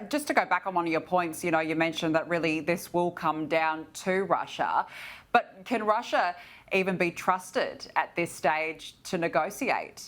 Just to go back on one of your points, you mentioned that really this will come down to Russia. But can Russia even be trusted at this stage to negotiate?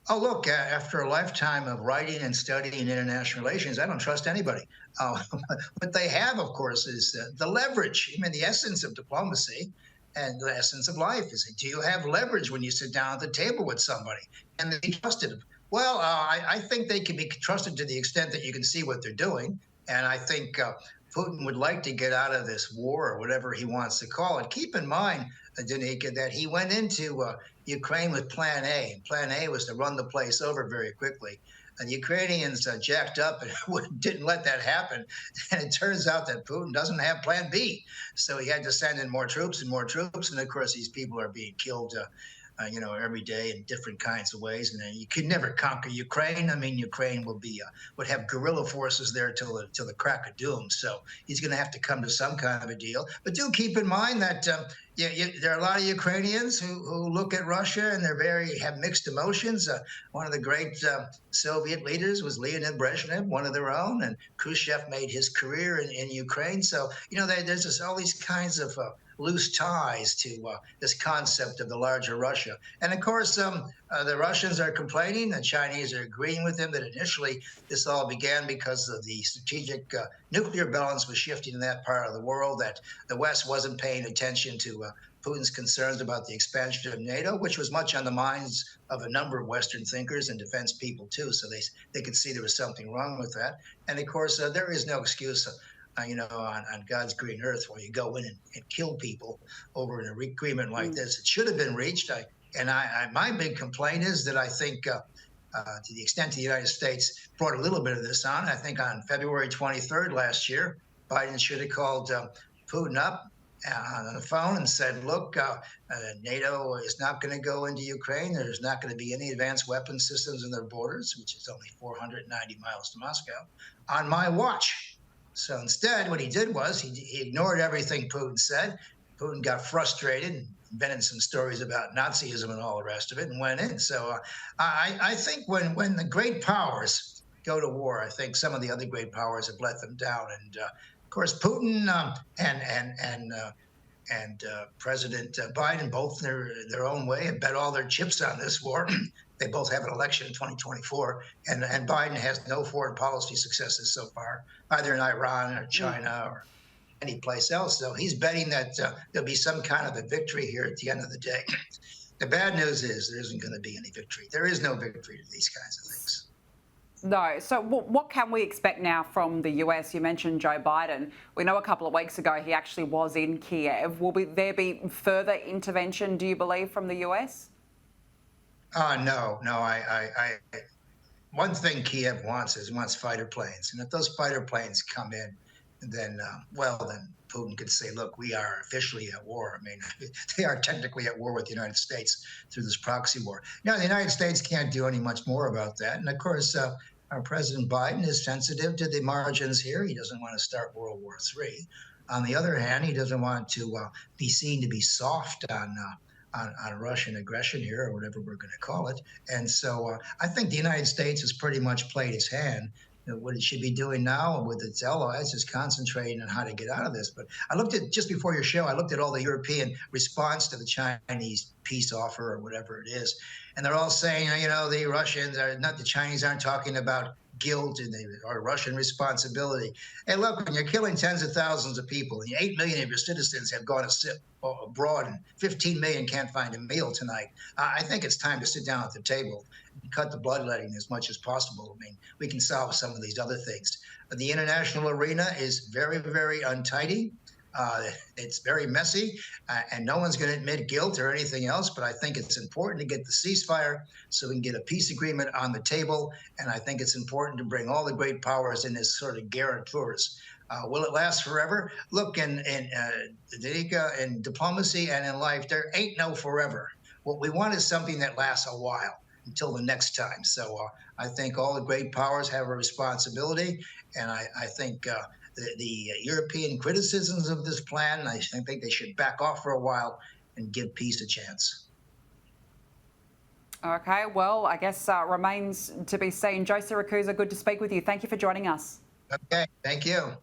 Oh, look, after a lifetime of writing and studying international relations, I don't trust anybody. What they have, of course, is the leverage. I mean, the essence of diplomacy and the essence of life is, do you have leverage when you sit down at the table with somebody? And they be trusted. Well, I think they can be trusted to the extent that you can see what they're doing. And I think Putin would like to get out of this war or whatever he wants to call it. Keep in mind, Danica, that he went into Ukraine with Plan A. And Plan A was to run the place over very quickly. And the Ukrainians jacked up and didn't let that happen. And it turns out that Putin doesn't have Plan B. So he had to send in more troops and more troops. And of course, these people are being killed every day in different kinds of ways. And you could never conquer Ukraine. I mean, Ukraine would have guerrilla forces there till the crack of doom. So he's going to have to come to some kind of a deal. But do keep in mind that there are a lot of Ukrainians who look at Russia and have mixed emotions. One of the great Soviet leaders was Leonid Brezhnev, one of their own, and Khrushchev made his career in Ukraine. So there's just all these kinds of loose ties to this concept of the larger Russia. And of course, the Russians are complaining, the Chinese are agreeing with them that initially this all began because of the strategic nuclear balance was shifting in that part of the world, that the West wasn't paying attention to Putin's concerns about the expansion of NATO, which was much on the minds of a number of Western thinkers and defense people too. So they could see there was something wrong with that. And of course, there is no excuse on God's green earth where you go in and kill people over an agreement like this. It should have been reached. My big complaint is that I think to the extent the United States brought a little bit of this on, I think on February 23rd last year, Biden should have called Putin up on the phone and said, look, NATO is not going to go into Ukraine. There's not going to be any advanced weapon systems in their borders, which is only 490 miles to Moscow, on my watch. So instead, what he did was he ignored everything Putin said. Putin got frustrated and invented some stories about Nazism and all the rest of it and went in. So I think when the great powers go to war, I think some of the other great powers have let them down. And of course, Putin and President Biden, both in their own way, have bet all their chips on this war. They both have an election in 2024, and Biden has no foreign policy successes so far, either in Iran or China or any place else. So he's betting that there'll be some kind of a victory here at the end of the day. The bad news is there isn't going to be any victory. There is no victory to these kinds of things. No. So what can we expect now from the US? You mentioned Joe Biden. We know a couple of weeks ago he actually was in Kiev. Will there be further intervention, do you believe, from the US? No. One thing Kiev wants fighter planes. And if those fighter planes come in, then Putin could say, look, we are officially at war. I mean, they are technically at war with the United States through this proxy war. Now, the United States can't do any much more about that. And of course, our President Biden is sensitive to the margins here. He doesn't want to start World War III. On the other hand, he doesn't want to be seen to be soft on Russian aggression here, or whatever we're going to call it. And so I think the United States has pretty much played its hand. What it should be doing now with its allies is concentrating on how to get out of this. But I looked at, just before your show, I looked at all the European response to the Chinese peace offer or whatever it is. And they're all saying, the Russians are not, the Chinese aren't talking about guilt or Russian responsibility. Hey, look, when you're killing tens of thousands of people, and 8 million of your citizens have gone to sit abroad and 15 million can't find a meal tonight, I think it's time to sit down at the table and cut the bloodletting as much as possible. I mean, we can solve some of these other things. But the international arena is very, very untidy. It's very messy, and no one's going to admit guilt or anything else. But I think it's important to get the ceasefire so we can get a peace agreement on the table. And I think it's important to bring all the great powers in as sort of guarantors. Will it last forever? Look, in diplomacy and in life, there ain't no forever. What we want is something that lasts a while until the next time. So I think all the great powers have a responsibility, and I think the European criticisms of this plan, I think they should back off for a while and give peace a chance. Okay, well, I guess remains to be seen. Joe Siracusa, good to speak with you. Thank you for joining us. Okay, thank you.